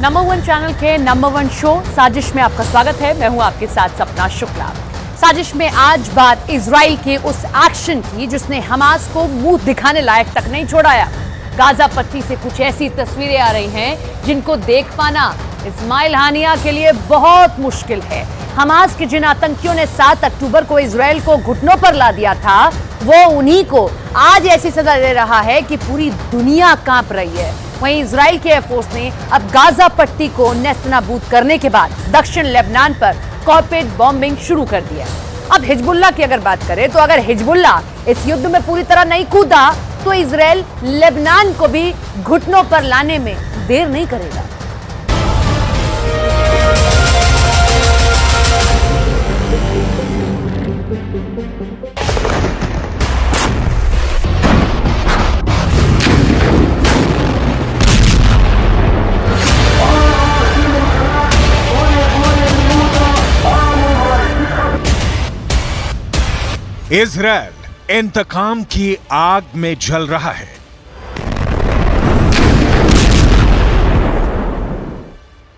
Number one channel के number one show साजिश में आपका स्वागत है। मैं हूं आपके साथ सपना शुक्ला। साजिश में आज बात इजराइल के उस एक्शन की जिसने हमास को मुंह दिखाने लायक तक नहीं छोड़ाया। गाजा पट्टी से कुछ ऐसी तस्वीरें आ रही हैं जिनको देख पाना इस्माइल हानिया के लिए बहुत मुश्किल है। हमास के जिन आतंकियों ने 7 अक्टूबर को इजराइल को घुटनों पर ला दिया था, वो उन्हीं को आज ऐसी सजा दे रहा है कि पूरी दुनिया कांप रही है। वहीं इजराइल के एयरफोर्स ने अब गाजा पट्टी को नेस्तनाबूद करने के बाद दक्षिण लेबनान पर कॉर्पोरेट बॉम्बिंग शुरू कर दिया। अब हिजबुल्लाह की अगर बात करें तो अगर हिजबुल्लाह इस युद्ध में पूरी तरह नहीं कूदा तो इजराइल लेबनान को भी घुटनों पर लाने में देर नहीं करेगा। इजराइल इंतकाम की आग में जल रहा है।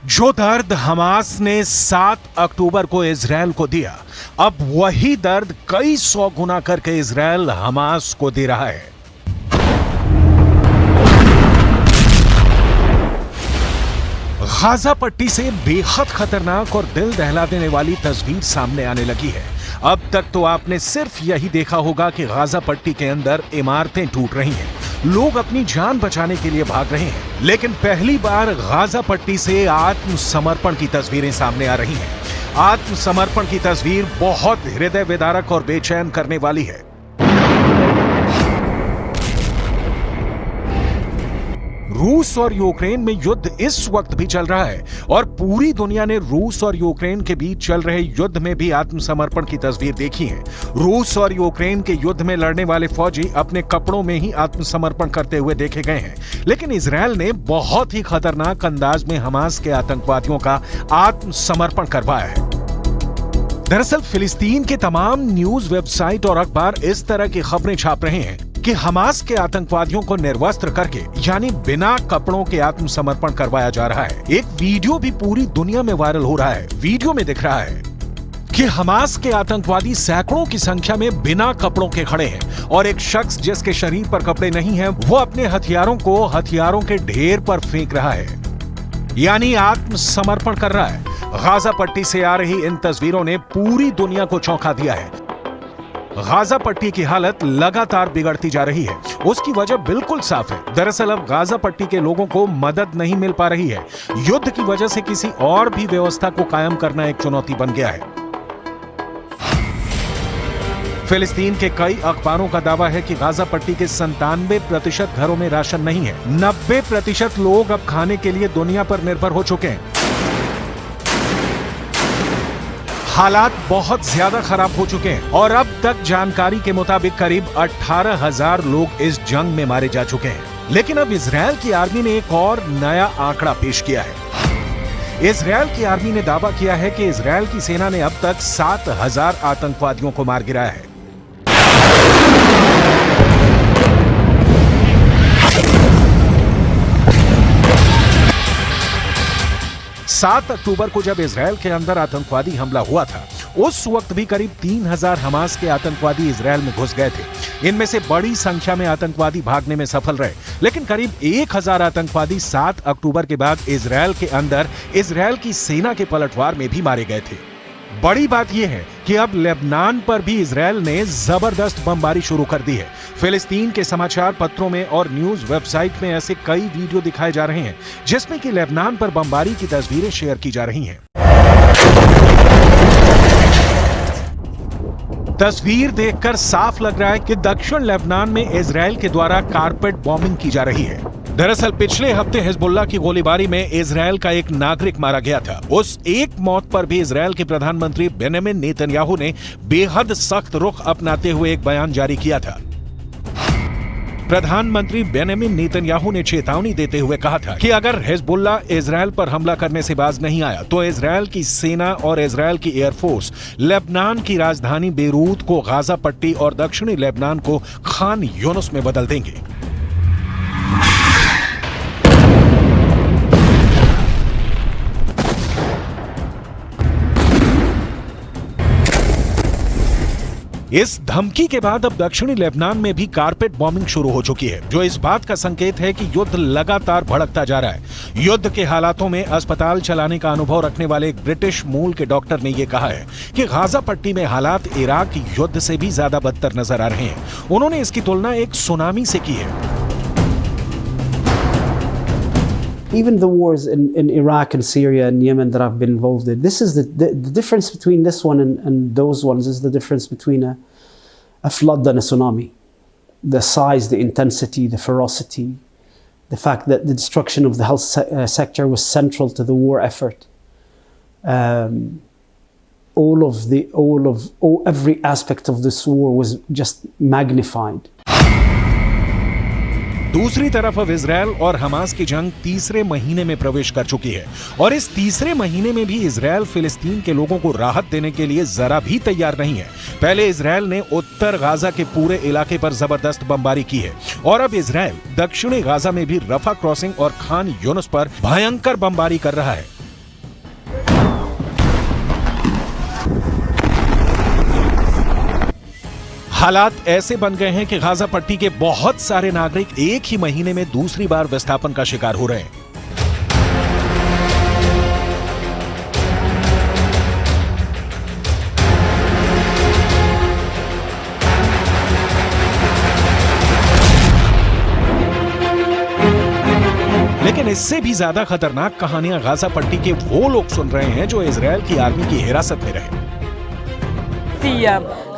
जो दर्द हमास ने 7 अक्टूबर को इजराइल को दिया, अब वही दर्द कई 100 गुना करके इजराइल हमास को दे रहा है। गाजा पट्टी से बेहद खतरनाक और दिल दहला देने वाली तस्वीर सामने आने लगी है। अब तक तो आपने सिर्फ यही देखा होगा कि गाजा पट्टी के अंदर इमारतें टूट रही हैं, लोग अपनी जान बचाने के लिए भाग रहे हैं, लेकिन पहली बार गाजा पट्टी से आत्मसमर्पण की तस्वीरें सामने आ रही हैं। आत्मसमर्पण की तस्वीर बहुत हृदय विदारक और बेचैन करने वाली है। रूस और यूक्रेन में युद्ध इस वक्त भी चल रहा है और पूरी दुनिया ने रूस और यूक्रेन के बीच चल रहे युद्ध में भी आत्मसमर्पण की तस्वीर देखी है। रूस और यूक्रेन के युद्ध में लड़ने वाले फौजी अपने कपड़ों में ही आत्मसमर्पण करते हुए देखे गए हैं, लेकिन इजराइल ने बहुत ही खतरनाक अंदाज में हमास के आतंकवादियों का आत्मसमर्पण करवाया है। दरअसल फिलिस्तीन के तमाम न्यूज वेबसाइट और अखबार इस तरह की खबरें छाप रहे हैं कि हमास के आतंकवादियों को निर्वस्त्र करके यानी बिना कपड़ों के आत्मसमर्पण करवाया जा रहा है। एक वीडियो भी पूरी दुनिया में वायरल हो रहा है। वीडियो में दिख रहा है कि हमास के आतंकवादी सैकड़ों की संख्या में बिना कपड़ों के खड़े हैं और एक शख्स जिसके शरीर पर कपड़े नहीं हैं, वो अपने हथियारों को हथियारों के ढेर पर फेंक रहा है, यानी आत्मसमर्पण कर रहा है। गाजा पट्टी से आ रही इन तस्वीरों ने पूरी दुनिया को चौंका दिया है। गाजा पट्टी की हालत लगातार बिगड़ती जा रही है। उसकी वजह बिल्कुल साफ है। दरअसल अब गाजा पट्टी के लोगों को मदद नहीं मिल पा रही है। युद्ध की वजह से किसी और भी व्यवस्था को कायम करना एक चुनौती बन गया है। फिलिस्तीन के कई अखबारों का दावा है कि गाजा पट्टी के 97% घरों में राशन नहीं है। 90% लोग अब खाने के लिए दुनिया पर निर्भर हो चुके हैं। हालात बहुत ज्यादा खराब हो चुके हैं और अब तक जानकारी के मुताबिक करीब 18,000 लोग इस जंग में मारे जा चुके हैं। लेकिन अब इजराइल की आर्मी ने एक और नया आंकड़ा पेश किया है। इजराइल की आर्मी ने दावा किया है कि इजराइल की सेना ने अब तक 7,000 आतंकवादियों को मार गिराया है। 7 अक्टूबर को जब इजराइल के अंदर आतंकवादी हमला हुआ था, उस वक्त भी करीब 3,000 हमास के आतंकवादी इजराइल में घुस गए थे। इनमें से बड़ी संख्या में आतंकवादी भागने में सफल रहे, लेकिन करीब 1,000 आतंकवादी 7 अक्टूबर के बाद इजराइल के अंदर इजराइल की सेना के पलटवार में भी मारे गए थे। बड़ी बात यह है कि अब लेबनान पर भी इजराइल ने जबरदस्त बमबारी शुरू कर दी है। फिलिस्तीन के समाचार पत्रों में और न्यूज वेबसाइट में ऐसे कई वीडियो दिखाए जा रहे हैं जिसमें कि लेबनान पर बमबारी की तस्वीरें शेयर की जा रही हैं। तस्वीर देखकर साफ लग रहा है कि दक्षिण लेबनान में इजराइल के द्वारा कारपेट बॉम्बिंग की जा रही है। दरअसल पिछले हफ्ते हिजबुल्लाह की गोलीबारी में इजराइल का एक नागरिक मारा गया था। उस एक मौत पर भी इजराइल के प्रधानमंत्री बेंजामिन नेतन्याहू ने बेहद सख्त रुख अपनाते हुए एक बयान जारी किया था। प्रधानमंत्री बेंजामिन नेतन्याहू ने चेतावनी देते हुए कहा था कि अगर हिजबुल्लाह इजराइल पर हमला करने से बाज नहीं आया तो इजराइल की सेना और इजराइल की एयरफोर्स लेबनान की राजधानी बेरूत को गाजा पट्टी और दक्षिणी लेबनान को खान यूनुस में बदल देंगे। इस धमकी के बाद अब दक्षिणी लेबनान में भी कारपेट बॉम्बिंग शुरू हो चुकी है, जो इस बात का संकेत है कि युद्ध लगातार भड़कता जा रहा है। युद्ध के हालातों में अस्पताल चलाने का अनुभव रखने वाले एक ब्रिटिश मूल के डॉक्टर ने यह कहा है कि गाजा पट्टी में हालात इराक युद्ध से भी ज्यादा बदतर नजर आ रहे हैं। उन्होंने इसकी तुलना एक सुनामी से की है। Even the wars in Iraq and Syria and Yemen that I've been involved in, this is the difference between this one and those ones is the difference between a flood and a tsunami. The size, the intensity, the ferocity, the fact that the destruction of the health sector was central to the war effort. Every aspect of this war was just magnified. दूसरी तरफ अब Israel और Hamas की जंग तीसरे महीने में प्रवेश कर चुकी है और इस तीसरे महीने में भी इजरायल फिलिस्तीन के लोगों को राहत देने के लिए जरा भी तैयार नहीं है। पहले इजरायल ने उत्तर गाजा के पूरे इलाके पर जबरदस्त बमबारी की है और अब इजरायल दक्षिणी गाजा में भी रफा क्रॉसिंग और खान यूनुस पर भयंकर बमबारी कर रहा है। हालात ऐसे बन गए हैं कि गाजा पट्टी के बहुत सारे नागरिक एक ही महीने में दूसरी बार विस्थापन का शिकार हो रहे हैं। लेकिन इससे भी ज्यादा खतरनाक कहानियां गाजा पट्टी के वो लोग सुन रहे हैं जो इजरायल की आर्मी की हिरासत में रहे।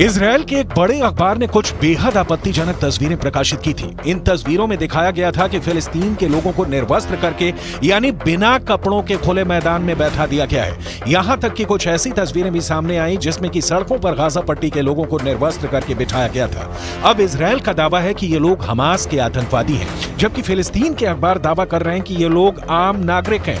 इजरायल के एक बड़े अखबार ने कुछ बेहद आपत्तिजनक तस्वीरें प्रकाशित की थी। इन तस्वीरों में दिखाया गया था कि फिलिस्तीन के लोगों को निर्वस्त्र करके यानी बिना कपड़ों के खुले मैदान में बैठा दिया गया है। यहां तक कि कुछ ऐसी तस्वीरें भी सामने आई जिसमें कि सड़कों पर गाजा पट्टी के लोगों को निर्वस्त्र करके बिठाया गया था। अब इजरायल का दावा है कि ये लोग हमास के आतंकवादी हैं, जबकि फिलिस्तीन के अखबार दावा कर रहे हैं कि ये लोग आम नागरिक हैं।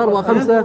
4-5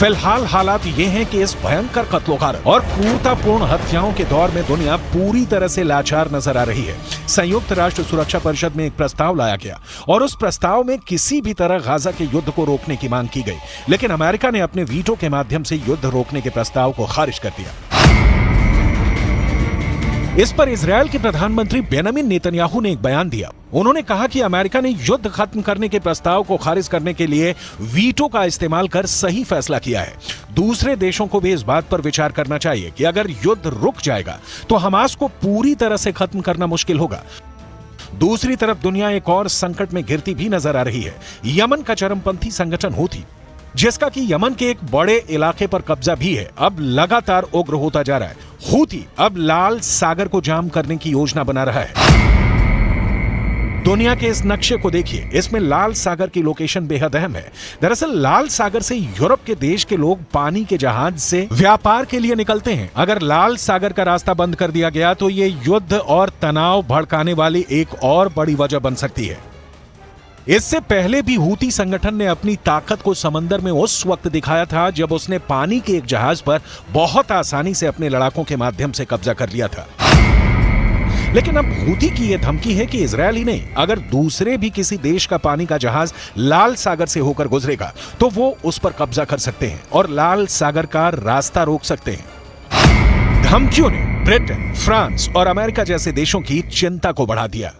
फिलहाल हालात ये हैं कि इस भयंकर कत्लोगार और क्रूरतापूर्ण हत्याओं के दौर में दुनिया पूरी तरह से लाचार नजर आ रही है। संयुक्त राष्ट्र सुरक्षा परिषद में एक प्रस्ताव लाया गया और उस प्रस्ताव में किसी भी तरह गाजा के युद्ध को रोकने की मांग की गई, लेकिन अमेरिका ने अपने वीटो के माध्यम से युद्ध रोकने के प्रस्ताव को खारिज कर दिया। इस पर इजरायल के प्रधानमंत्री बेंजामिन नेतन्याहू ने एक बयान दिया। उन्होंने कहा कि अमेरिका ने युद्ध खत्म करने के प्रस्ताव को खारिज करने के लिए वीटो का इस्तेमाल कर सही फैसला किया है। दूसरे देशों को भी इस बात पर विचार करना चाहिए कि अगर युद्ध रुक जाएगा तो हमास को पूरी तरह से खत्म करना मुश्किल होगा। दूसरी तरफ दुनिया एक और संकट में घिरती भी नजर आ रही है। यमन का चरमपंथी संगठन हूथी, जिसका कि यमन के एक बड़े इलाके पर कब्जा भी है, अब लगातार उग्र होता जा रहा है। हूथी अब लाल सागर को जाम करने की योजना बना रहा है। दुनिया के इस नक्शे को देखिए, इसमें लाल सागर की लोकेशन बेहद अहम है। दरअसल लाल सागर से यूरोप के देश के लोग पानी के जहाज से व्यापार के लिए निकलते हैं। अगर लाल सागर का रास्ता बंद कर दिया गया तो ये युद्ध और तनाव भड़काने वाली एक और बड़ी वजह बन सकती है। इससे पहले भी हूती संगठन ने अपनी ताकत को समंदर में उस वक्त दिखाया था जब उसने पानी के एक जहाज पर बहुत आसानी से अपने लड़ाकों के माध्यम से कब्जा कर लिया था। लेकिन अब हूती की यह धमकी है कि इजरायल ही नहीं, अगर दूसरे भी किसी देश का पानी का जहाज लाल सागर से होकर गुजरेगा तो वो उस पर कब्जा कर सकते हैं और लाल सागर का रास्ता रोक सकते हैं। धमकियों ने ब्रिटेन, फ्रांस और अमेरिका जैसे देशों की चिंता को बढ़ा दिया।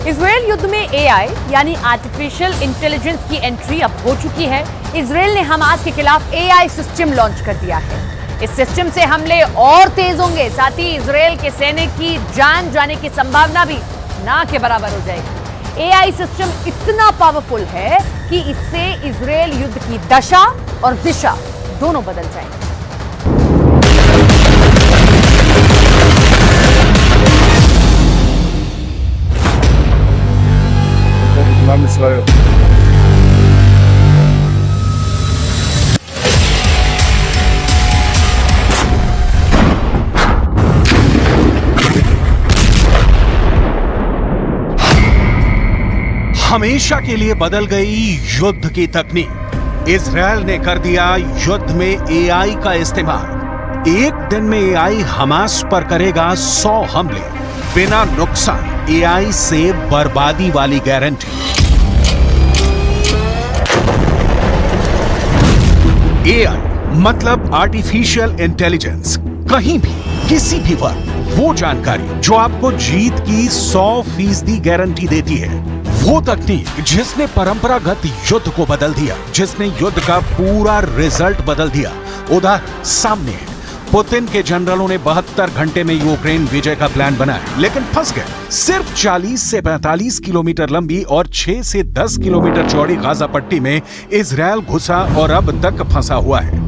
इजरायल युद्ध में एआई यानी आर्टिफिशियल इंटेलिजेंस की एंट्री अब हो चुकी है। इजरायल ने हमास के खिलाफ एआई सिस्टम लॉन्च कर दिया है। इस सिस्टम से हमले और तेज होंगे, साथ ही इजरायल के सैनिक की जान जाने की संभावना भी ना के बराबर हो जाएगी। एआई सिस्टम इतना पावरफुल है कि इससे इजरायल युद्ध की दशा और दिशा दोनों बदल जाएंगे। हमेशा के लिए बदल गई युद्ध की तकनीक। इजरायल ने कर दिया युद्ध में एआई का इस्तेमाल। एक दिन में एआई हमास पर करेगा 100 हमले, बिना नुकसान, एआई से बर्बादी वाली गारंटी। एआई मतलब आर्टिफिशियल इंटेलिजेंस। कहीं भी, किसी भी वक्त वो जानकारी जो आपको जीत की 100% गारंटी देती है। वो तकनीक जिसने परंपरागत युद्ध को बदल दिया, जिसने युद्ध का पूरा रिजल्ट बदल दिया। उदाहरण सामने है। पुतिन के जनरलों ने 72 घंटे में यूक्रेन विजय का प्लान बनाया, लेकिन फंस गए। सिर्फ 40 से 45 किलोमीटर लंबी और 6 से 10 किलोमीटर चौड़ी गाजा पट्टी में इजरायल घुसा और अब तक फंसा हुआ है।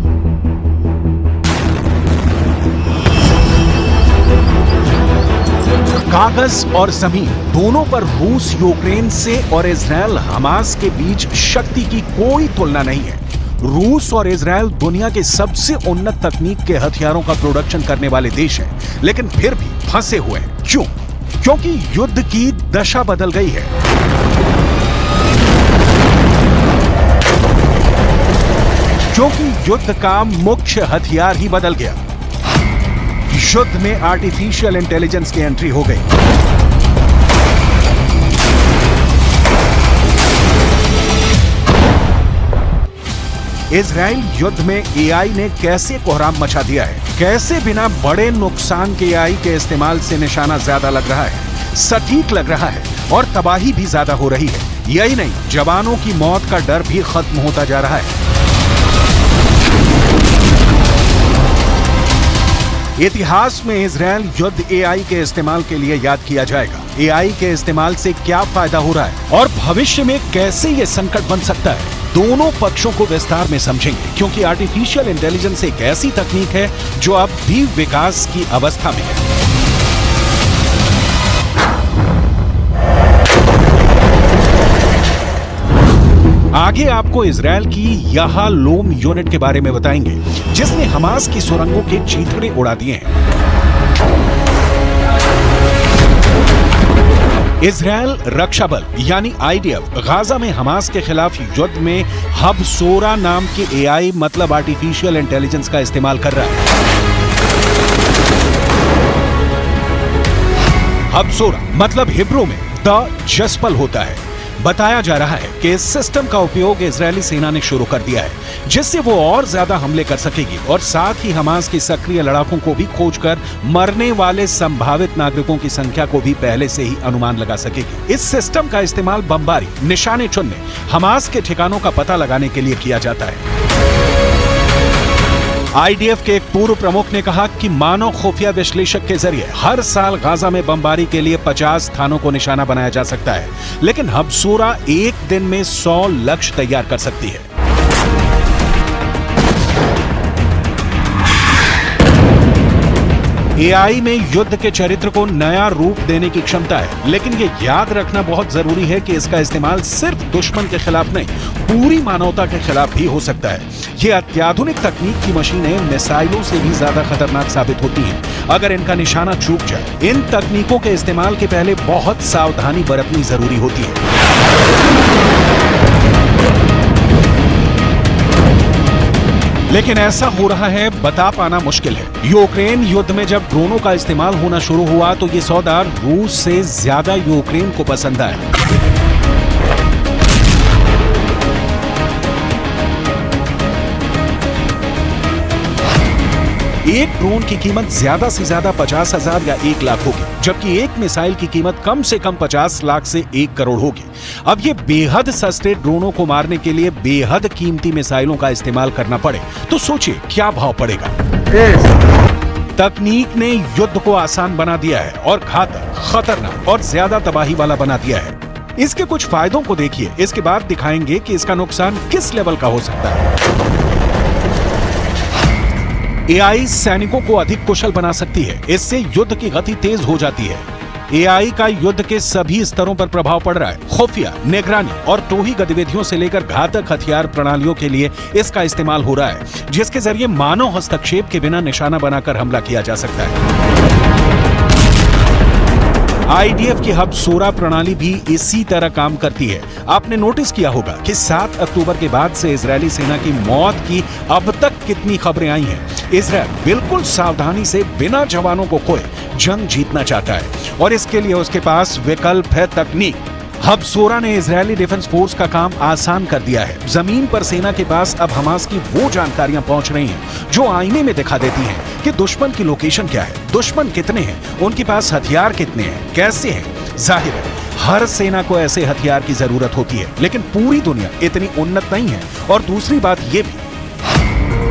कागज और जमीन दोनों पर रूस यूक्रेन से और इजरायल हमास के बीच शक्ति की कोई तुलना नहीं है। रूस और इजरायल दुनिया के सबसे उन्नत तकनीक के हथियारों का प्रोडक्शन करने वाले देश हैं, लेकिन फिर भी फंसे हुए हैं। क्यों? क्योंकि युद्ध की दशा बदल गई है। क्योंकि युद्ध का मुख्य हथियार ही बदल गया। युद्ध में आर्टिफिशियल इंटेलिजेंस की एंट्री हो गई। इजराइल युद्ध में एआई ने कैसे कोहराम मचा दिया है, कैसे बिना बड़े नुकसान के एआई के इस्तेमाल से निशाना ज्यादा लग रहा है, सटीक लग रहा है और तबाही भी ज्यादा हो रही है। यही नहीं, जवानों की मौत का डर भी खत्म होता जा रहा है। इतिहास में इजरायल युद्ध एआई के इस्तेमाल के लिए याद किया जाएगा। एआई के इस्तेमाल से क्या फायदा हो रहा है और भविष्य में कैसे यह संकट बन सकता है, दोनों पक्षों को विस्तार में समझेंगे, क्योंकि आर्टिफिशियल इंटेलिजेंस एक ऐसी तकनीक है जो अब भी विकास की अवस्था में है। आगे आपको इजरायल की याहालोम यूनिट के बारे में बताएंगे, जिसने हमास की सुरंगों के चीथड़े उड़ा दिए हैं। इजरायल रक्षा बल यानी आईडीएफ गाजा में हमास के खिलाफ युद्ध में हबसोरा नाम के एआई मतलब आर्टिफिशियल इंटेलिजेंस का इस्तेमाल कर रहा है। हबसोरा मतलब हिब्रू में द जस्पल होता है। बताया जा रहा है कि इस सिस्टम का उपयोग इजरायली सेना ने शुरू कर दिया है, जिससे वो और ज्यादा हमले कर सकेगी और साथ ही हमास के सक्रिय लड़ाकों को भी खोजकर मरने वाले संभावित नागरिकों की संख्या को भी पहले से ही अनुमान लगा सकेगी। इस सिस्टम का इस्तेमाल बमबारी, निशाने चुनने, हमास के ठिकानों का पता लगाने के लिए किया जाता है। आईडीएफ के एक पूर्व प्रमुख ने कहा कि मानव खुफिया विश्लेषक के जरिए हर साल गाजा में बमबारी के लिए 50 स्थानों को निशाना बनाया जा सकता है, लेकिन हबसोरा एक दिन में 100 लक्ष्य तैयार कर सकती है। एआई में युद्ध के चरित्र को नया रूप देने की क्षमता है, लेकिन ये याद रखना बहुत जरूरी है कि इसका इस्तेमाल सिर्फ दुश्मन के खिलाफ नहीं, पूरी मानवता के खिलाफ भी हो सकता है। ये अत्याधुनिक तकनीक की मशीनें मिसाइलों से भी ज्यादा खतरनाक साबित होती हैं अगर इनका निशाना चूक जाए। इन तकनीकों के इस्तेमाल के पहले बहुत सावधानी बरतनी जरूरी होती है। लेकिन ऐसा हो रहा है बता पाना मुश्किल है। यूक्रेन युद्ध में जब ड्रोनों का इस्तेमाल होना शुरू हुआ तो ये सौदा रूस से ज्यादा यूक्रेन को पसंद आया। एक ड्रोन की कीमत ज्यादा से ज्यादा 50,000 या 1 लाख होगी, जबकि एक मिसाइल की कीमत कम से कम 50 लाख से 1 करोड़ होगी। अब ये बेहद सस्ते ड्रोनों को मारने के लिए बेहद कीमती मिसाइलों का इस्तेमाल करना पड़े तो सोचिए क्या भाव पड़ेगा। तकनीक ने युद्ध को आसान बना दिया है और घातक, खतरनाक और ज्यादा तबाही वाला बना दिया है। इसके कुछ फायदों को देखिए, इसके बाद दिखाएंगे कि इसका नुकसान किस लेवल का हो सकता है। एआई सैनिकों को अधिक कुशल बना सकती है, इससे युद्ध की गति तेज हो जाती है। एआई का युद्ध के सभी स्तरों पर प्रभाव पड़ रहा है। खुफिया, निगरानी और टोही गतिविधियों से लेकर घातक हथियार प्रणालियों के लिए इसका इस्तेमाल हो रहा है, जिसके जरिए मानव हस्तक्षेप के बिना निशाना बनाकर हमला किया जा सकता है। आईडीएफ की हबसोरा प्रणाली भी इसी तरह काम करती है। आपने नोटिस किया होगा कि 7 अक्टूबर के बाद से इजरायली सेना की मौत की अब तक कितनी खबरें आई हैं। इजरायल बिल्कुल सावधानी से बिना जवानों को खोए जंग जीतना चाहता है और इसके लिए उसके पास विकल्प है तकनीक। हबसोरा ने इजरायली डिफेंस फोर्स का काम आसान कर दिया है। जमीन पर सेना के पास अब हमास की वो जानकारियां पहुंच रही हैं जो आईने में दिखा देती हैं कि दुश्मन की लोकेशन क्या है, दुश्मन कितने हैं, उनके पास हथियार कितने हैं, कैसे हैं। जाहिर है हर सेना को ऐसे हथियार की जरूरत होती है, लेकिन पूरी दुनिया इतनी उन्नत नहीं है। और दूसरी बात यह भी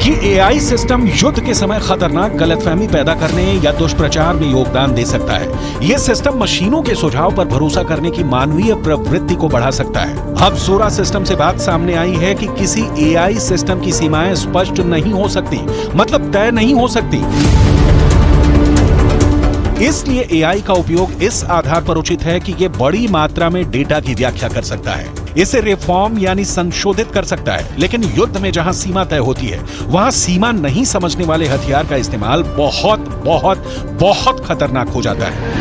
कि एआई सिस्टम युद्ध के समय खतरनाक गलतफहमी पैदा करने या दुष्प्रचार में योगदान दे सकता है। यह सिस्टम मशीनों के सुझाव पर भरोसा करने की मानवीय प्रवृत्ति को बढ़ा सकता है। हबसोरा सिस्टम से बात सामने आई है कि किसी एआई सिस्टम की सीमाएं स्पष्ट नहीं हो सकती, मतलब तय नहीं हो सकती। इसलिए एआई का उपयोग इस आधार पर उचित है कि यह बड़ी मात्रा में डेटा की व्याख्या कर सकता है, इसे रिफॉर्म यानी संशोधित कर सकता है। लेकिन युद्ध में जहां सीमा तय होती है, वहां सीमा नहीं समझने वाले हथियार का इस्तेमाल बहुत बहुत बहुत खतरनाक हो जाता है।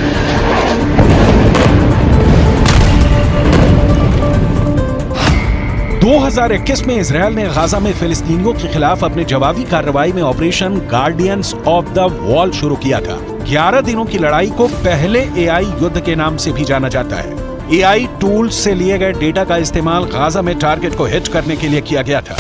2021 में इजरायल ने गाजा में फिलिस्तीनियों के खिलाफ अपने जवाबी कार्रवाई में operation guardians of the wall शुरू किया था। 11 दिनों की लड़ाई को पहले एआई युद्ध के नाम से भी जाना जाता है। एआई टूल्स से लिए गए डेटा का इस्तेमाल गाजा में टारगेट को हिट करने के लिए किया गया था।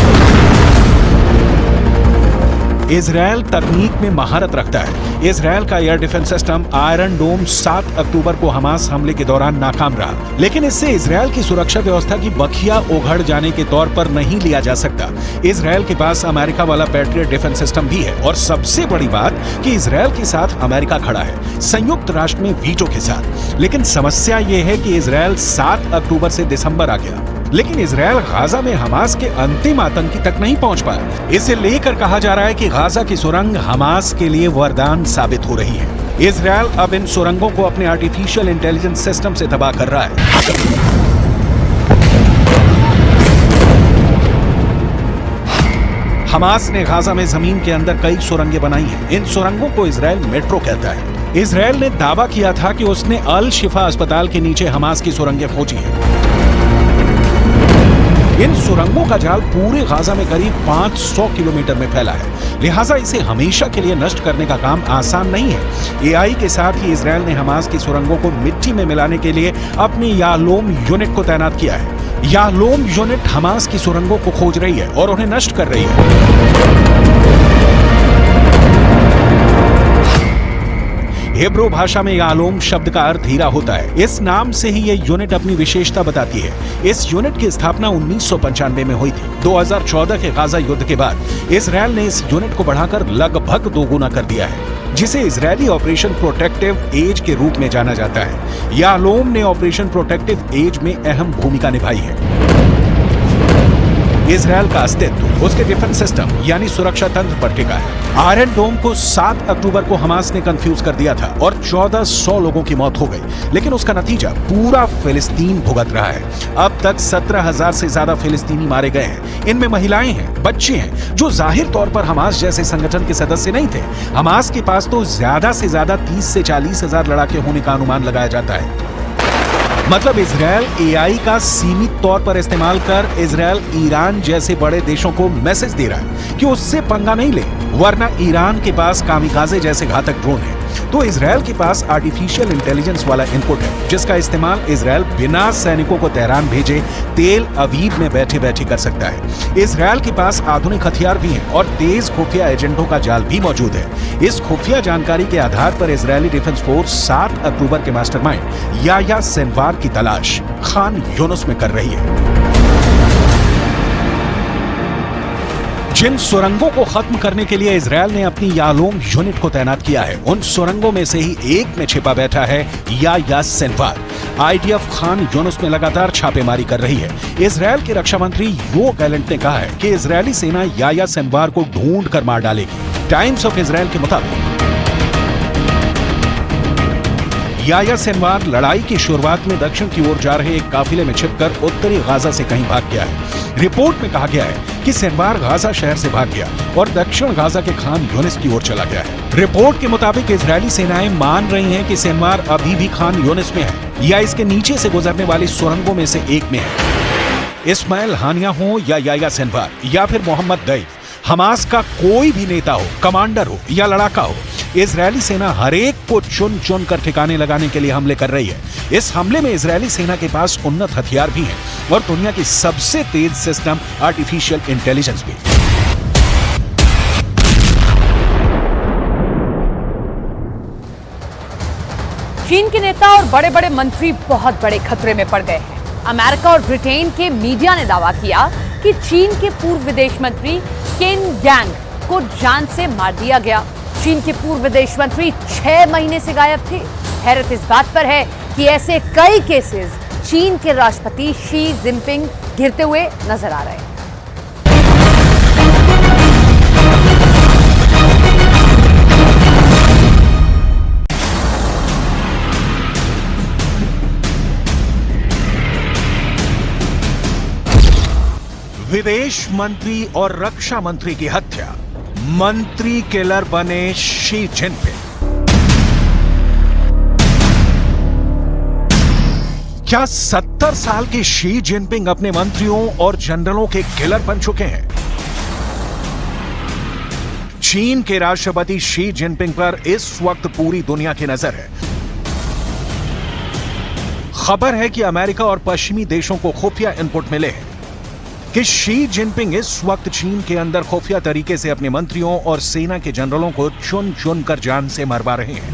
इजरायल तकनीक में महारत रखता है। इजरायल का एयर डिफेंस सिस्टम आयरन डोम 7 अक्टूबर को हमास हमले के दौरान नाकाम रहा, लेकिन इससे इजरायल की सुरक्षा व्यवस्था की बखिया उघड़ जाने के तौर पर नहीं लिया जा सकता। इजरायल के पास अमेरिका वाला पैट्रियट डिफेंस सिस्टम भी है और सबसे बड़ी बात कि इजरायल के साथ अमेरिका खड़ा है, संयुक्त राष्ट्र में वीटो के साथ। लेकिन समस्या यह है कि इजरायल 7 अक्टूबर से दिसंबर आ गया, लेकिन इजरायल गाजा में हमास के अंतिम आतंकी तक नहीं पहुंच पाया। इसे लेकर कहा जा रहा है कि गाजा की सुरंग हमास के लिए वरदान साबित हो रही है। इजरायल अब इन सुरंगों को अपने आर्टिफिशियल इंटेलिजेंस सिस्टम से तबाह कर रहा है। हमास ने गाजा में जमीन के अंदर कई सुरंगें बनाई हैं। इन सुरंगों को इजरायल मेट्रो कहता है। इजरायल ने दावा किया था कि उसने अल शिफा अस्पताल के नीचे हमास की सुरंगें खोजी हैं। इन सुरंगों का जाल पूरे गाजा में करीब 500 किलोमीटर में फैला है, लिहाजा इसे हमेशा के लिए नष्ट करने का काम आसान नहीं है। एआई के साथ ही इजरायल ने हमास की सुरंगों को मिट्टी में मिलाने के लिए अपनी याहलोम यूनिट को तैनात किया है। याहलोम यूनिट हमास की सुरंगों को खोज रही है और उन्हें नष्ट कर रही है। हिब्रू भाषा में याहलोम शब्द का अर्थ हीरा होता है। इस नाम से ही यह यूनिट अपनी विशेषता बताती है। इस यूनिट की स्थापना 1995 में हुई थी। 2014 के गाजा युद्ध के बाद इजरायल ने इस यूनिट को बढ़ाकर लगभग 2 गुना कर दिया है, जिसे इजरायली ऑपरेशन प्रोटेक्टिव एज के रूप में जाना जाता है। याहलोम ने ऑपरेशन प्रोटेक्टिव एज में अहम भूमिका निभाई है। इजरायल का अस्तित्व उसके डिफेंस सिस्टम यानी सुरक्षा तंत्र पर टिका है। आयरन डोम को 7 अक्टूबर को हमास ने कंफ्यूज कर दिया था और 1400 लोगों की मौत हो गई, लेकिन उसका नतीजा पूरा फिलिस्तीन भुगत रहा है। अब तक 17,000 से ज्यादा फिलिस्तीनी मारे गए हैं। इनमें महिलाएं हैं, बच्चे हैं, जो जाहिर तौर पर हमास जैसे संगठन के सदस्य नहीं थे। हमास के पास तो ज्यादा से ज्यादा 30 से 40 हजार लड़ाके होने का अनुमान लगाया जाता है। मतलब इजरायल एआई का सीमित तौर पर इस्तेमाल कर इजरायल ईरान जैसे बड़े देशों को मैसेज दे रहा है कि उससे पंगा नहीं ले, वरना ईरान के पास कामिकाजे जैसे घातक ड्रोन है। तो इजरायल के पास आर्टिफिशियल इंटेलिजेंस वाला इनपुट है, जिसका इस्तेमाल इजरायल बिना सैनिकों को तेहरान भेजे तेल अवीव में बैठे बैठे कर सकता है। इजरायल के पास आधुनिक हथियार भी हैं और तेज खुफिया एजेंटों का जाल भी मौजूद है। इस खुफिया जानकारी के आधार पर इजरायली डिफेंस फोर्स 7 अक्टूबर के मास्टरमाइंड याह्या सिनवार की तलाश खान यूनुस में कर रही है। जिन सुरंगों को खत्म करने के लिए इजरायल ने अपनी यालोम यूनिट को तैनात किया है, उन सुरंगों में से ही एक में छिपा बैठा है Yahya Sinwar. IDF Khan Yunus में लगातार छापेमारी कर रही है। इजरायल के रक्षा मंत्री योव गैलेंट ने कहा है कि इजरायली सेना याह्या सिनवार को ढूंढ कर मार डालेगी। टाइम्स ऑफ इजरायल के मुताबिक याह्या सिनवार लड़ाई की शुरुआत में दक्षिण की ओर जा रहे एक काफिले में छिपकर उत्तरी गाजा से कहीं भाग गया है। रिपोर्ट में कहा गया है कि सिनवार गाजा शहर से भाग गया और दक्षिण गाजा के खान यूनिस की ओर चला गया है। रिपोर्ट के मुताबिक इजरायली सेनाएं मान रही हैं कि सिनवार अभी भी खान यूनिस में है या इसके नीचे से गुजरने वाली सुरंगों में से एक में है। इस्माइल हानिया हो या याह्या सिनवार या फिर मोहम्मद दैफ, हमास का कोई भी नेता हो, कमांडर हो या लड़ाका हो, इजरायली सेना हर एक को चुन चुन कर ठिकाने लगाने के लिए हमले कर रही है। इस हमले में इजरायली सेना के पास उन्नत हथियार भी हैं और दुनिया की सबसे तेज सिस्टम आर्टिफिशियल इंटेलिजेंस भी। चीन के नेता और बड़े बड़े मंत्री बहुत बड़े खतरे में पड़ गए हैं। अमेरिका और ब्रिटेन के मीडिया ने दावा किया कि चीन के पूर्व विदेश मंत्री किन गैंग को जान से मार दिया गया। चीन के पूर्व विदेश मंत्री 6 महीने से गायब थे। हैरत इस बात पर है कि ऐसे कई केसेस चीन के राष्ट्रपति शी जिनपिंग घिरते हुए नजर आ रहे हैं। विदेश मंत्री और रक्षा मंत्री की हत्या, मंत्री किलर बने शी जिनपिंग। क्या 70 साल के शी जिनपिंग अपने मंत्रियों और जनरलों के किलर बन चुके हैं? चीन के राष्ट्रपति शी जिनपिंग पर इस वक्त पूरी दुनिया की नजर है। खबर है कि अमेरिका और पश्चिमी देशों को खुफिया इनपुट मिले हैं कि शी जिनपिंग इस वक्त चीन के अंदर खुफिया तरीके से अपने मंत्रियों और सेना के जनरलों को चुन चुन कर जान से मरवा रहे हैं।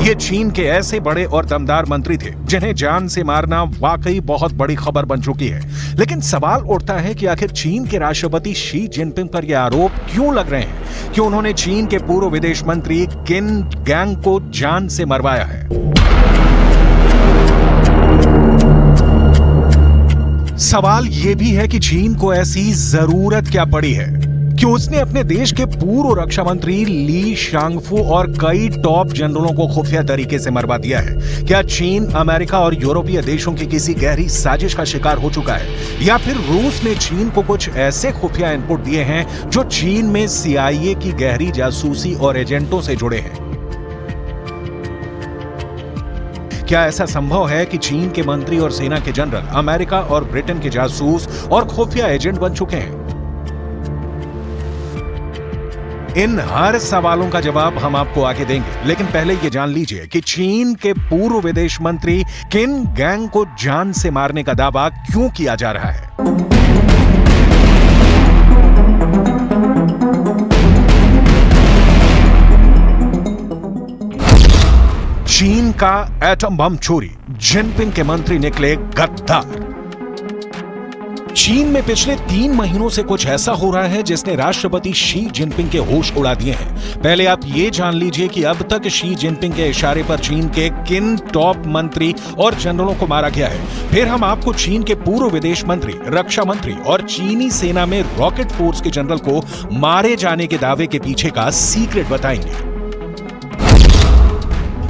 ये चीन के ऐसे बड़े और दमदार मंत्री थे जिन्हें जान से मारना वाकई बहुत बड़ी खबर बन चुकी है। लेकिन सवाल उठता है कि आखिर चीन के राष्ट्रपति शी जिनपिंग पर यह आरोप क्यों लग रहे हैं कि उन्होंने चीन के पूर्व विदेश मंत्री किन गैंग को जान से मरवाया है। सवाल यह भी है कि चीन को ऐसी जरूरत क्या पड़ी है कि उसने अपने देश के पूर्व रक्षा मंत्री ली शांगफू और कई टॉप जनरलों को खुफिया तरीके से मरवा दिया है। क्या चीन अमेरिका और यूरोपीय देशों की किसी गहरी साजिश का शिकार हो चुका है या फिर रूस ने चीन को कुछ ऐसे खुफिया इनपुट दिए हैं जो चीन में CIA की गहरी जासूसी और एजेंटों से जुड़े हैं? क्या ऐसा संभव है कि चीन के मंत्री और सेना के जनरल अमेरिका और ब्रिटेन के जासूस और खुफिया एजेंट बन चुके हैं? इन हर सवालों का जवाब हम आपको आगे देंगे, लेकिन पहले ये जान लीजिए कि चीन के पूर्व विदेश मंत्री किन गैंग को जान से मारने का दावा क्यों किया जा रहा है। चीन का एटम बम चोरी, जिनपिंग के मंत्री निकले गद्दार। चीन में पिछले 3 महीनों से कुछ ऐसा हो रहा है जिसने राष्ट्रपति शी जिनपिंग के होश उड़ा दिए हैं। पहले आप ये जान लीजिए कि अब तक शी जिनपिंग के इशारे पर चीन के किन टॉप मंत्री और जनरलों को मारा गया है। फिर हम आपको चीन के पूर्व विदेश मंत्री, रक्षा मंत्री और चीनी सेना में रॉकेट फोर्स के जनरल को मारे जाने के दावे के पीछे का सीक्रेट बताएंगे।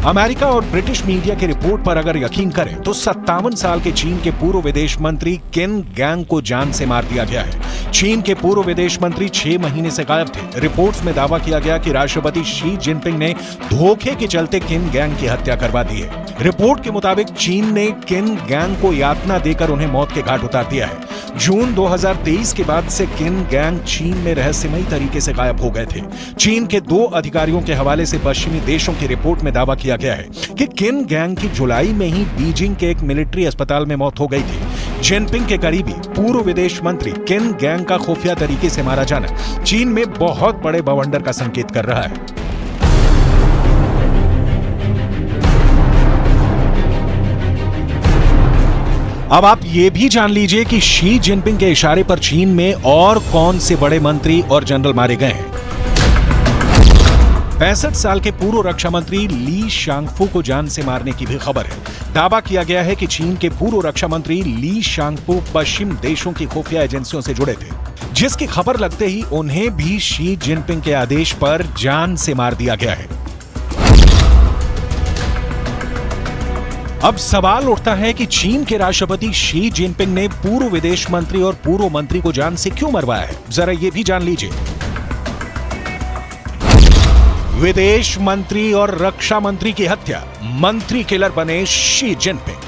अमेरिका और ब्रिटिश मीडिया की रिपोर्ट पर अगर यकीन करें तो 57 साल के चीन के पूर्व विदेश मंत्री किन गैंग को जान से मार दिया गया है। चीन के पूर्व विदेश मंत्री 6 महीने से गायब थे। रिपोर्ट्स में दावा किया गया कि राष्ट्रपति शी जिनपिंग ने धोखे के चलते किन गैंग की हत्या करवा दी है। रिपोर्ट के मुताबिक चीन ने किन गैंग को यातना देकर उन्हें मौत के घाट उतार दिया है। जून 2023 के बाद से किन गैंग चीन में रहस्यमयी तरीके से गायब हो गए थे। चीन के 2 अधिकारियों के हवाले से पश्चिमी देशों की रिपोर्ट में दावा किया गया है कि किन गैंग की जुलाई में ही बीजिंग के एक मिलिट्री अस्पताल में मौत हो गई थी। जिनपिंग के करीबी पूर्व विदेश मंत्री किन गैंग का खुफिया तरीके से मारा जाना चीन में बहुत बड़े बवंडर का संकेत कर रहा है। अब आप ये भी जान लीजिए कि शी जिनपिंग के इशारे पर चीन में और कौन से बड़े मंत्री और जनरल मारे गए हैं। 65 साल के पूर्व रक्षा मंत्री ली शांगफू को जान से मारने की भी खबर है। दावा किया गया है कि चीन के पूर्व रक्षा मंत्री ली शांगफू पश्चिम देशों की खुफिया एजेंसियों से जुड़े थे, जिसकी खबर लगते ही उन्हें भी शी जिनपिंग के आदेश पर जान से मार दिया गया है। अब सवाल उठता है कि चीन के राष्ट्रपति शी जिनपिंग ने पूर्व विदेश मंत्री और पूर्व मंत्री को जान से क्यों मरवाया है, जरा ये भी जान लीजिए। विदेश मंत्री और रक्षा मंत्री की हत्या, मंत्री किलर बने शी जिनपिंग।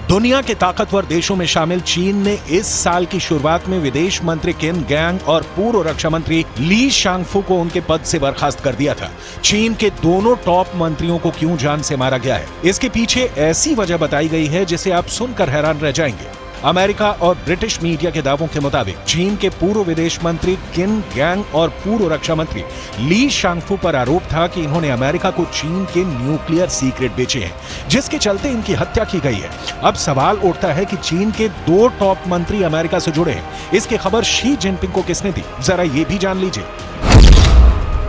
दुनिया के ताकतवर देशों में शामिल चीन ने इस साल की शुरुआत में विदेश मंत्री किन गैंग और पूर्व रक्षा मंत्री ली शांगफू को उनके पद से बर्खास्त कर दिया था। चीन के दोनों टॉप मंत्रियों को क्यों जान से मारा गया है, इसके पीछे ऐसी वजह बताई गई है जिसे आप सुनकर हैरान रह जाएंगे। अमेरिका और ब्रिटिश मीडिया के दावों के मुताबिक चीन के पूर्व विदेश मंत्री किन गैंग और पूर्व रक्षा मंत्री ली शांगफू पर आरोप था कि इन्होंने अमेरिका को चीन के न्यूक्लियर सीक्रेट बेचे हैं, जिसके चलते इनकी हत्या की गई है। अब सवाल उठता है कि चीन के 2 टॉप मंत्री अमेरिका से जुड़े हैं, इसकी खबर शी जिनपिंग को किसने दी, जरा ये भी जान लीजिए।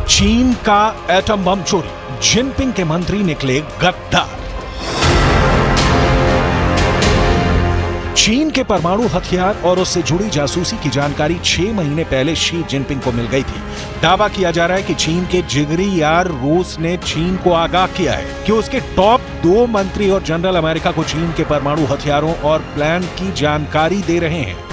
चीन का एटम बम चोरी, जिनपिंग के मंत्री निकले गद्दार। चीन के परमाणु हथियार और उससे जुड़ी जासूसी की जानकारी 6 महीने पहले शी जिनपिंग को मिल गई थी। दावा किया जा रहा है कि चीन के जिगरी यार रूस ने चीन को आगाह किया है कि उसके टॉप 2 मंत्री और जनरल अमेरिका को चीन के परमाणु हथियारों और प्लान की जानकारी दे रहे हैं।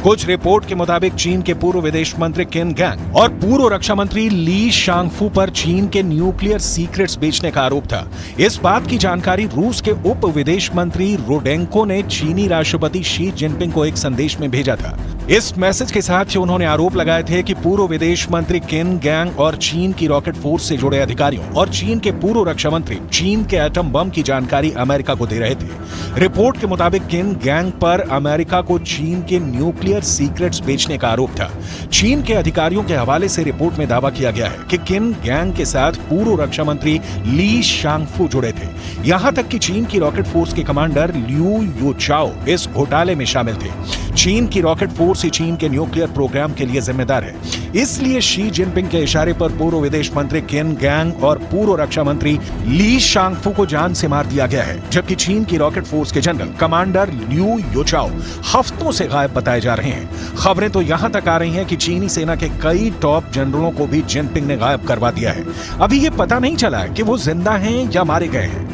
कुछ रिपोर्ट के मुताबिक चीन के पूर्व विदेश मंत्री किन गैंग और पूर्व रक्षा मंत्री ली शांगफू पर चीन के न्यूक्लियर सीक्रेट्स बेचने का आरोप था। इस बात की जानकारी रूस के उप विदेश मंत्री रोडेंको ने चीनी राष्ट्रपति शी जिनपिंग को एक संदेश में भेजा था। इस मैसेज के साथ ही उन्होंने आरोप लगाए थे कि पूर्व विदेश मंत्री किन गैंग और चीन की रॉकेट फोर्स से जुड़े अधिकारियों और चीन के पूर्व रक्षा मंत्री चीन के एटम बम की जानकारी अमेरिका को दे रहे थे। रिपोर्ट के मुताबिक किन गैंग पर अमेरिका को चीन के न्यूक्लियर सीक्रेट्स बेचने का आरोप था। चीन के अधिकारियों के हवाले से रिपोर्ट में दावा किया गया है कि किन गैंग के साथ पूर्व रक्षा मंत्री ली शांगफू जुड़े थे। यहां तक कि चीन की रॉकेट फोर्स के कमांडर लिू युचाओ इस घोटाले में शामिल थे। चीन की रॉकेट फोर्स ही चीन के न्यूक्लियर प्रोग्राम के लिए जिम्मेदार है। इसलिए शी जिनपिंग के इशारे पर पूर्व विदेश मंत्री किन गैंग और पूर्व रक्षा मंत्री ली शांगफू को जान से मार दिया गया है, जबकि चीन की रॉकेट फोर्स के जनरल कमांडर लिू युचाओ हफ्तों से गायब बताए जा रहे हैं। खबरें तो यहां तक आ रही हैं कि चीनी सेना के कई टॉप जनरलों को भी जिनपिंग ने गायब करवा दिया है। अभी ये पता नहीं चला है कि वो जिंदा हैं या मारे गए हैं।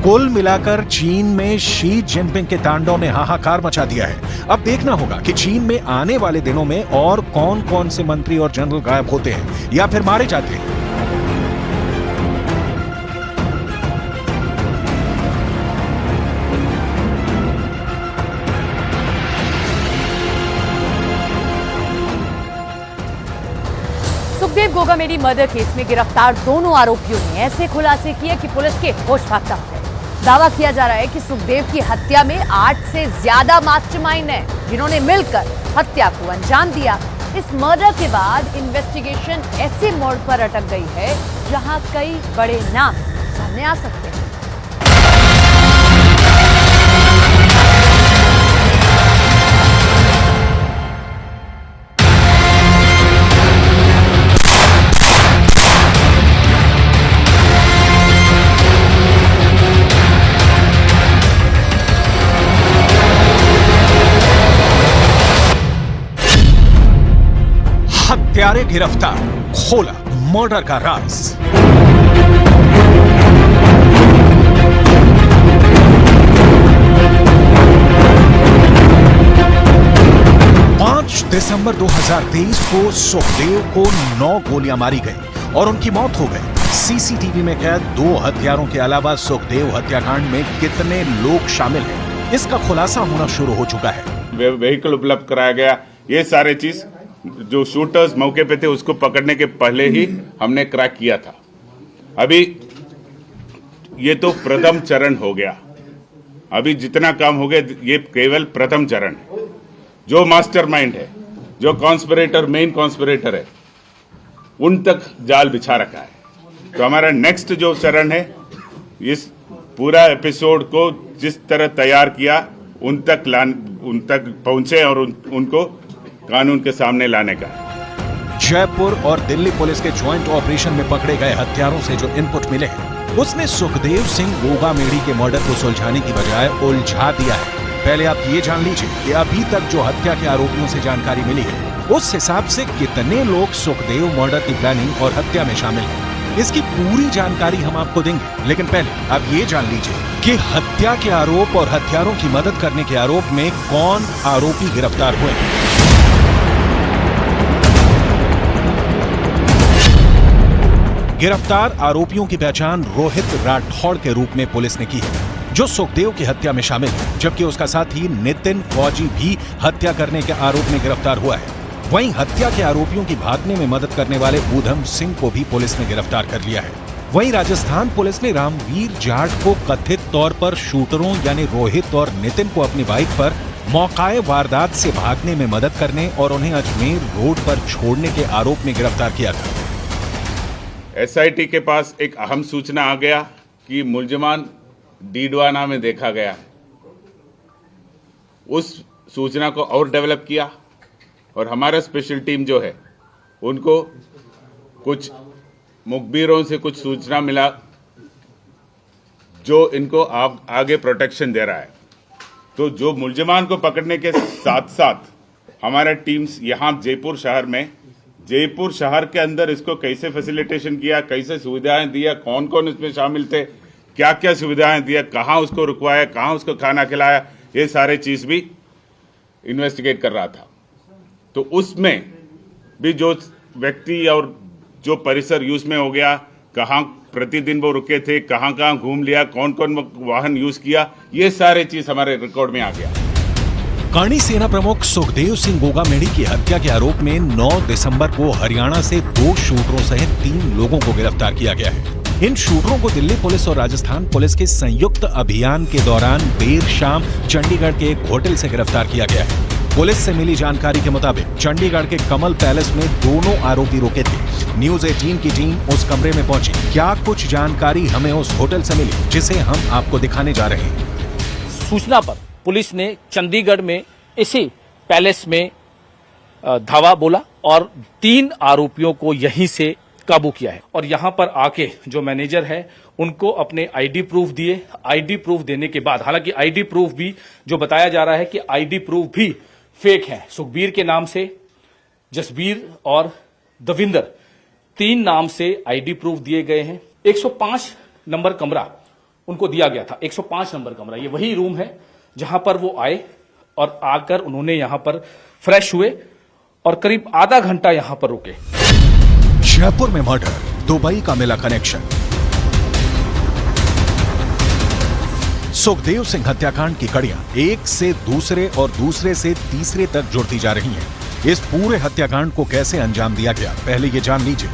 कुल मिलाकर चीन में शी जिनपिंग के तांडव ने हाहाकार मचा दिया है। अब देखना होगा कि चीन में आने वाले दिनों में और कौन कौन से मंत्री और जनरल गायब होते हैं या फिर मारे जाते हैं। सुखदेव गोगामेडी मर्डर केस में गिरफ्तार दोनों आरोपियों ने ऐसे खुलासे किए कि पुलिस के होश फाख्ता हो गए। दावा किया जा रहा है कि सुखदेव की हत्या में 8 से ज्यादा मास्टरमाइंड हैं, जिन्होंने मिलकर हत्या को अंजाम दिया। इस मर्डर के बाद इन्वेस्टिगेशन ऐसे मोड़ पर अटक गई है जहां कई बड़े नाम सामने आ सकते हैं। हत्यारे गिरफ्तार, खोला मर्डर का राज। दिसंबर 2023 को सुखदेव को 9 गोलियां मारी गई और उनकी मौत हो गई। सीसीटीवी में कैद 2 हत्यारों के अलावा सुखदेव हत्याकांड में कितने लोग शामिल हैं, इसका खुलासा होना शुरू हो चुका है। व्हीकल उपलब्ध कराया गया, ये सारे चीज जो शूटर्स मौके पे थे उसको पकड़ने के पहले ही हमने क्रैक किया था। अभी ये तो प्रथम चरण हो गया, अभी जितना काम हो गया ये केवल प्रथम चरण है। जो मास्टरमाइंड है, जो कॉन्स्पिरेटर, मेन कॉन्स्पिरेटर है, उन तक जाल बिछा रखा है। तो हमारा नेक्स्ट जो चरण है, इस पूरा एपिसोड को जिस तरह तैयार किया उन तक पहुंचे और उनको कानून के सामने लाने का। जयपुर और दिल्ली पुलिस के ज्वाइंट ऑपरेशन में पकड़े गए हत्यारों से जो इनपुट मिले हैं, उसने सुखदेव सिंह गोगामेड़ी के मर्डर को सुलझाने की बजाय उलझा दिया है। पहले आप ये जान लीजिए कि अभी तक जो हत्या के आरोपियों से जानकारी मिली है, उस हिसाब से कितने लोग सुखदेव मर्डर की प्लानिंग और हत्या में शामिल हैं। इसकी पूरी जानकारी हम आपको देंगे, लेकिन पहले आप ये जान लीजिए कि हत्या के आरोप और हत्यारों की मदद करने के आरोप में कौन आरोपी गिरफ्तार हुए। गिरफ्तार आरोपियों की पहचान रोहित राठौड़ के रूप में पुलिस ने की है, जो सुखदेव की हत्या में शामिल है, जबकि उसका साथी नितिन फौजी भी हत्या करने के आरोप में गिरफ्तार हुआ है। वहीं हत्या के आरोपियों की भागने में मदद करने वाले ऊधम सिंह को भी पुलिस ने गिरफ्तार कर लिया है। वहीं राजस्थान पुलिस ने रामवीर जाट को कथित तौर पर शूटरों यानी रोहित और नितिन को अपनी बाइक पर मौकाए वारदात से भागने में मदद करने और उन्हें अजमेर रोड पर छोड़ने के आरोप में गिरफ्तार किया था। एसआईटी के पास एक अहम सूचना आ गया कि मुलजमान डीडवाना में देखा गया है। उस सूचना को और डेवलप किया और हमारा स्पेशल टीम जो है उनको कुछ मुखबिरों से कुछ सूचना मिला जो इनको आगे प्रोटेक्शन दे रहा है। तो जो मुलजमान को पकड़ने के साथ साथ हमारा टीम्स यहाँ जयपुर शहर के अंदर इसको कैसे फैसिलिटेशन किया, कैसे सुविधाएं दिया, कौन कौन इसमें शामिल थे, क्या क्या सुविधाएं दिया, कहाँ उसको रुकवाया, कहाँ उसको खाना खिलाया, ये सारे चीज़ भी इन्वेस्टिगेट कर रहा था। तो उसमें भी जो व्यक्ति और जो परिसर यूज में हो गया, कहाँ प्रतिदिन वो रुके थे, कहाँ कहाँ घूम लिया, कौन कौन वाहन यूज किया, ये सारे चीज़ हमारे रिकॉर्ड में आ गया। करणी सेना प्रमुख सुखदेव सिंह गोगामेड़ी की हत्या के आरोप में 9 दिसंबर को हरियाणा से 2 शूटरों सहित 3 लोगों को गिरफ्तार किया गया है। इन शूटरों को दिल्ली पुलिस और राजस्थान पुलिस के संयुक्त अभियान के दौरान देर शाम चंडीगढ़ के एक होटल से गिरफ्तार किया गया है। पुलिस से मिली जानकारी के मुताबिक चंडीगढ़ के कमल पैलेस में दोनों आरोपी रुके थे। न्यूज 18 की टीम उस कमरे में पहुंची। क्या कुछ जानकारी हमें उस होटल से मिली, जिसे हम आपको दिखाने जा रहे हैं। सूचना पर पुलिस ने चंडीगढ़ में इसी पैलेस में धावा बोला और 3 आरोपियों को यहीं से काबू किया है। और यहां पर आके जो मैनेजर है उनको अपने आईडी प्रूफ दिए। आईडी प्रूफ देने के बाद, हालांकि आईडी प्रूफ भी जो बताया जा रहा है कि आईडी प्रूफ भी फेक है। सुखबीर के नाम से जसबीर और दविंदर 3 नाम से आईडी प्रूफ दिए गए हैं। 105 नंबर कमरा उनको दिया गया था। 105 नंबर कमरा ये वही रूम है जहां पर वो आए और आकर उन्होंने यहां पर फ्रेश हुए और करीब आधा घंटा यहां पर रुके। जयपुर में मर्डर, दुबई का मिला कनेक्शन। सुखदेव सिंह हत्याकांड की कड़ियां एक से दूसरे और दूसरे से तीसरे तक जुड़ती जा रही हैं। इस पूरे हत्याकांड को कैसे अंजाम दिया गया, पहले ये जान लीजिए।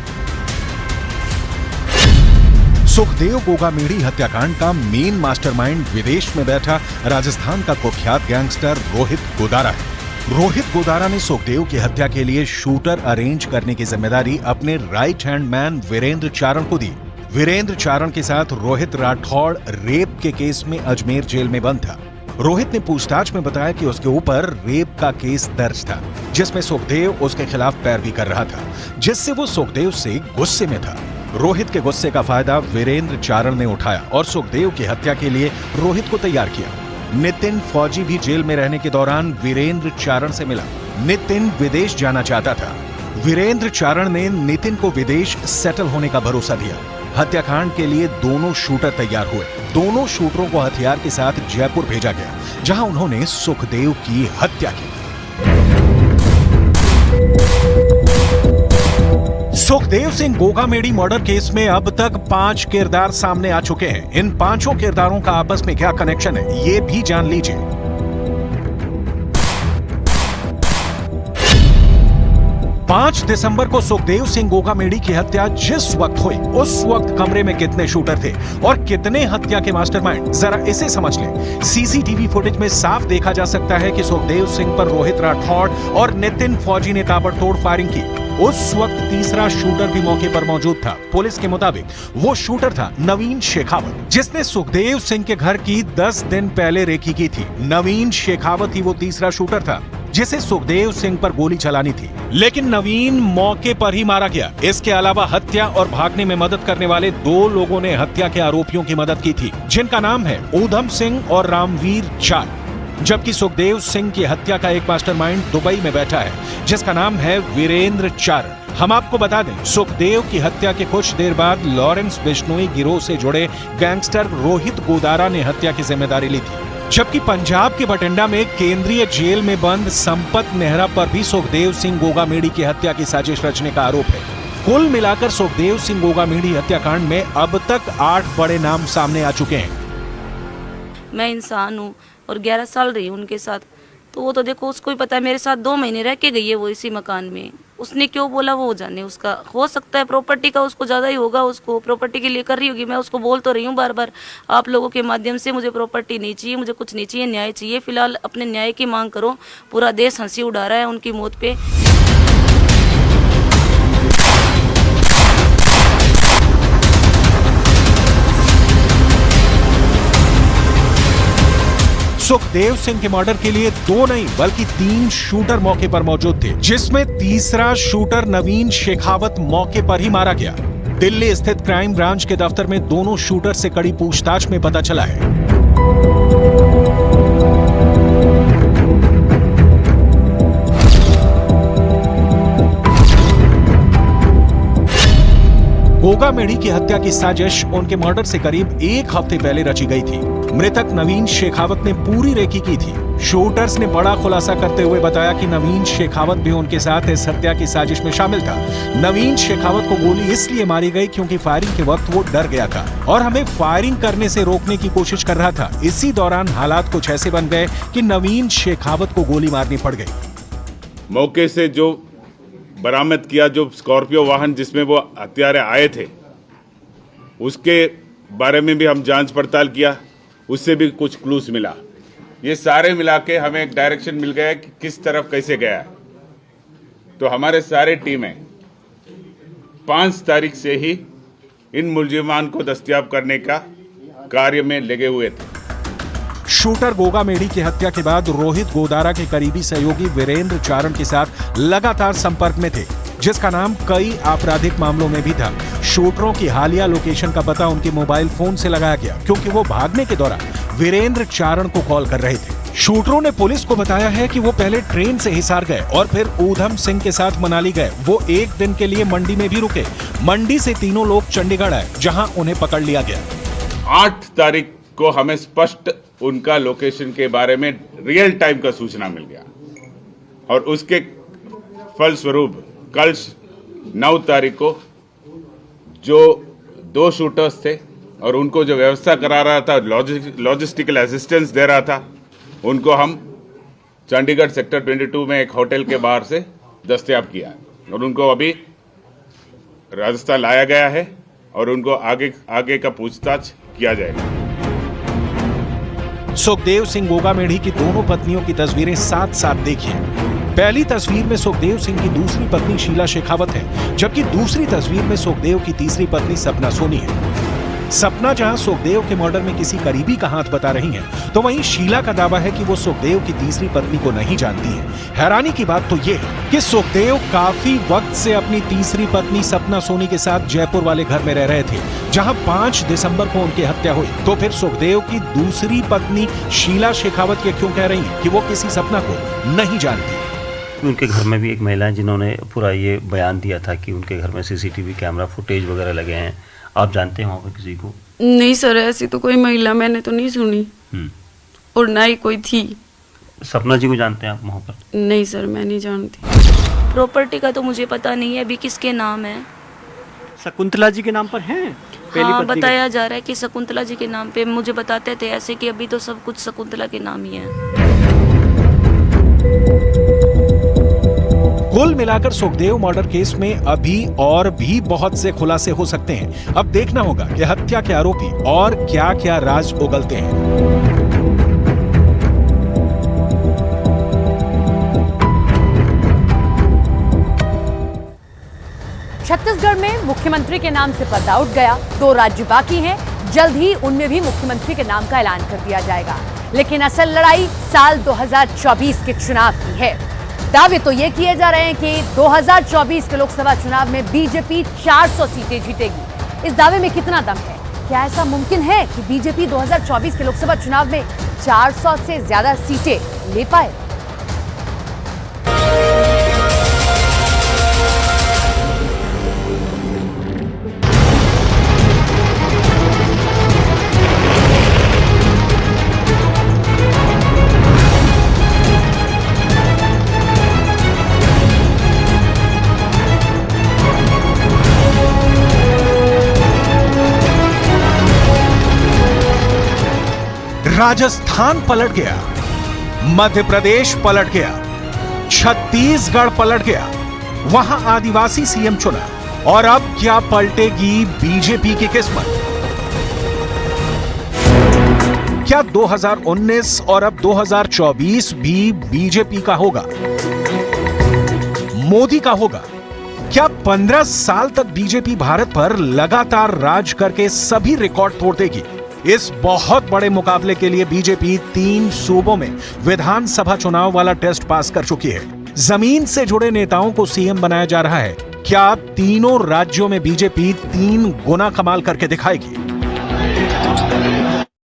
सुखदेव गोगामेड़ी हत्याकांड का मेन मास्टरमाइंड विदेश में बैठा राजस्थान का कुख्यात गैंगस्टर रोहित गोदारा है। रोहित गोदारा ने सुखदेव की हत्या के लिए शूटर अरेंज करने की जिम्मेदारी अपने राइट हैंड मैन वीरेंद्र चारण को दी। वीरेंद्र चारण के साथ रोहित राठौड़ रेप के केस में अजमेर जेल में बंद था। रोहित ने पूछताछ में बताया कि उसके ऊपर रेप का केस दर्ज था, जिसमें सुखदेव उसके खिलाफ पैरवी कर रहा था, जिससे वो सुखदेव से गुस्से में था। रोहित के गुस्से का फायदा वीरेंद्र चारण ने उठाया और सुखदेव की हत्या के लिए रोहित को तैयार किया। नितिन फौजी भी जेल में रहने के दौरान वीरेंद्र चारण से मिला। नितिन विदेश जाना चाहता था। वीरेंद्र चारण ने नितिन को विदेश सेटल होने का भरोसा दिया। हत्याकांड के लिए दोनों शूटर तैयार हुए। दोनों शूटरों को हथियार के साथ जयपुर भेजा गया, जहां उन्होंने सुखदेव की हत्या की। सुखदेव सिंह गोगामेडी मर्डर केस में अब तक 5 किरदार सामने आ चुके हैं। इन 5 किरदारों का आपस में क्या कनेक्शन है, ये भी जान लीजिए। 5 दिसंबर को सुखदेव सिंह गोगामेडी की हत्या जिस वक्त हुई, उस वक्त कमरे में कितने शूटर थे और कितने हत्या के मास्टरमाइंड, जरा इसे समझ लें। सीसीटीवी फुटेज में साफ देखा जा सकता है कि सुखदेव सिंह पर रोहित राठौड़ और नितिन फौजी ने ताबड़तोड़ फायरिंग की। उस वक्त तीसरा शूटर भी मौके पर मौजूद था। पुलिस के मुताबिक वो शूटर था नवीन शेखावत, जिसने सुखदेव सिंह के घर की 10 दिन पहले रेकी की थी। नवीन शेखावत ही वो तीसरा शूटर था जिसे सुखदेव सिंह पर गोली चलानी थी, लेकिन नवीन मौके पर ही मारा गया। इसके अलावा हत्या और भागने में मदद करने वाले 2 लोगों ने हत्या के आरोपियों की मदद की थी, जिनका नाम है ऊधम सिंह और रामवीर चाल। जबकि सुखदेव सिंह की हत्या का एक मास्टरमाइंड दुबई में बैठा है, जिसका नाम है वीरेंद्र चारण। हम आपको बता दें, सुखदेव की हत्या के कुछ देर बाद लॉरेंस बिश्नोई गिरोह से जुड़े गैंगस्टर रोहित गोदारा ने हत्या की जिम्मेदारी ली थी। जबकि पंजाब के बठिंडा में केंद्रीय जेल में बंद संपत नेहरा पर भी सुखदेव सिंह गोगामेडी की हत्या की साजिश रचने का आरोप है। कुल मिलाकर सुखदेव सिंह गोगामेडी हत्याकांड में अब तक 8 बड़े नाम सामने आ चुके हैं। मैं इंसान हूँ और 11 साल रही हूँ उनके साथ, तो वो तो देखो उसको ही पता है। मेरे साथ 2 महीने रह के गई है वो इसी मकान में। उसने क्यों बोला वो जाने, उसका हो सकता है प्रॉपर्टी का उसको ज़्यादा ही होगा, उसको प्रॉपर्टी के लिए कर रही होगी। मैं उसको बोल तो रही हूँ बार बार, आप लोगों के माध्यम से मुझे प्रॉपर्टी नहीं चाहिए, मुझे कुछ नहीं चाहिए, न्याय चाहिए। फिलहाल अपने न्याय की मांग करो। पूरा देश हंसी उड़ा रहा है उनकी मौत पे। सुखदेव सिंह के मर्डर के लिए 2 नहीं बल्कि 3 शूटर मौके पर मौजूद थे, जिसमें तीसरा शूटर नवीन शेखावत मौके पर ही मारा गया। दिल्ली स्थित क्राइम ब्रांच के दफ्तर में दोनों शूटर से कड़ी पूछताछ में पता चला है। गोगामेडी की हत्या की साजिश उनके मर्डर से करीब 1 हफ्ते पहले रची गई थी। मृतक नवीन शेखावत ने पूरी रेकी की थी। शूटर्स ने बड़ा खुलासा करते हुए बताया कि नवीन शेखावत भी उनके साथ इस हत्या की साजिश में शामिल था। नवीन शेखावत को गोली इसलिए मारी गई क्योंकि फायरिंग के वक्त वो डर गया था और हमें फायरिंग करने से रोकने की कोशिश कर रहा था। इसी दौरान हालात कुछ ऐसे बन गए कि नवीन शेखावत को गोली मारनी पड़ गई। मौके से जो बरामद किया, जो स्कॉर्पियो वाहन जिसमें वो हत्यारे आए थे, उसके बारे में भी हम जांच पड़ताल किया, उससे भी कुछ क्लूज मिला। ये सारे मिला के हमें एक डायरेक्शन मिल गया कि किस तरफ कैसे गया है। तो हमारे सारे टीमें 5 तारीख से ही इन मुलजिमान को दस्तयाब करने का कार्य में लगे हुए थे। शूटर गोगामेडी की हत्या के बाद रोहित गोदारा के करीबी सहयोगी वीरेंद्र चारण के साथ लगातार संपर्क में थे, जिसका नाम कई आपराधिक मामलों में भी था। शूटरों की हालिया लोकेशन का पता उनके मोबाइल फोन से लगाया गया, क्योंकि वो भागने के दौरान वीरेंद्र चारण को कॉल कर रहे थे। शूटरों ने पुलिस को बताया है कि वो पहले ट्रेन से हिसार गए और फिर ऊधम सिंह के साथ मनाली गए। वो 1 दिन के लिए मंडी में भी रुके। मंडी से तीनों लोग चंडीगढ़ आए, जहां उन्हें पकड़ लिया गया। 8 तारीख को हमें स्पष्ट उनका लोकेशन के बारे में रियल टाइम का सूचना मिल गया और उसके फलस्वरूप कल 9 तारीख को जो 2 शूटर्स थे और उनको जो व्यवस्था करा रहा था, लॉजिस्टिकल असिस्टेंस दे रहा था, उनको हम चंडीगढ़ सेक्टर 22 में एक होटल के बाहर से दस्तयाब किया और उनको अभी राजस्थान लाया गया है और उनको आगे का पूछताछ किया जाएगा। सुखदेव सिंह गोगामेढ़ी की दोनों पत्नियों की तस्वीरें साथ साथ देखिए। पहली तस्वीर में सुखदेव सिंह की दूसरी पत्नी शीला शेखावत है, जबकि दूसरी तस्वीर में सुखदेव की तीसरी पत्नी सपना सोनी है। सपना जहां सुखदेव के मर्डर में किसी करीबी का हाथ बता रही हैं, तो वहीं शीला का दावा है कि वो सुखदेव की तीसरी पत्नी को नहीं जानती है। हैरानी की बात तो ये है कि सुखदेव काफी वक्त से अपनी तीसरी पत्नी सपना सोनी के साथ जयपुर वाले घर में रह रहे थे, जहां 5 दिसंबर को उनकी हत्या हुई। तो फिर सुखदेव की दूसरी पत्नी शीला शेखावत ये क्यों कह रही है कि वो किसी सपना को नहीं जानती? उनके घर में भी एक महिला है जिन्होंने पूरा ये बयान दिया था कि उनके घर में सीसीटीवी कैमरा फुटेज वगैरह लगे हैं। आप जानते हैं वहाँ पर किसी को? नहीं सर, ऐसी तो कोई महिला मैंने तो नहीं सुनी और ना ही कोई थी। सपना जी को जानते हैं आप वहाँ पर? नहीं सर, मैं नहीं जानती। प्रॉपर्टी का तो मुझे पता नहीं है अभी किसके नाम है। शकुंतला जी के नाम पर है? हाँ, बताया जा रहा है कि शकुंतला जी के नाम पे। मुझे बताते थे ऐसे कि अभी तो सब कुछ शकुंतला के नाम ही है। कुल मिलाकर सुखदेव मर्डर केस में अभी और भी बहुत से खुलासे हो सकते हैं। अब देखना होगा कि हत्या के आरोपी और क्या क्या राज उगलते हैं। छत्तीसगढ़ में मुख्यमंत्री के नाम से पर्दा उठ गया। 2 राज्य बाकी हैं, जल्द ही उनमें भी मुख्यमंत्री के नाम का ऐलान कर दिया जाएगा। लेकिन असल लड़ाई साल 2024 के चुनाव की है। दावे तो ये किए जा रहे हैं कि 2024 के लोकसभा चुनाव में बीजेपी 400 सीटें जीतेगी। इस दावे में कितना दम है? क्या ऐसा मुमकिन है कि बीजेपी 2024 के लोकसभा चुनाव में 400 से ज्यादा सीटें ले पाए? राजस्थान पलट गया, मध्य प्रदेश पलट गया, छत्तीसगढ़ पलट गया, वहां आदिवासी सीएम चुना, और अब क्या पलटेगी बीजेपी की किस्मत? क्या 2019 और अब 2024 भी बीजेपी का होगा, मोदी का होगा? क्या 15 साल तक बीजेपी भारत पर लगातार राज करके सभी रिकॉर्ड तोड़ देगी? इस बहुत बड़े मुकाबले के लिए बीजेपी 3 सूबों में विधानसभा चुनाव वाला टेस्ट पास कर चुकी है। जमीन से जुड़े नेताओं को सीएम बनाया जा रहा है। क्या तीनों राज्यों में बीजेपी 3 गुना कमाल करके दिखाएगी?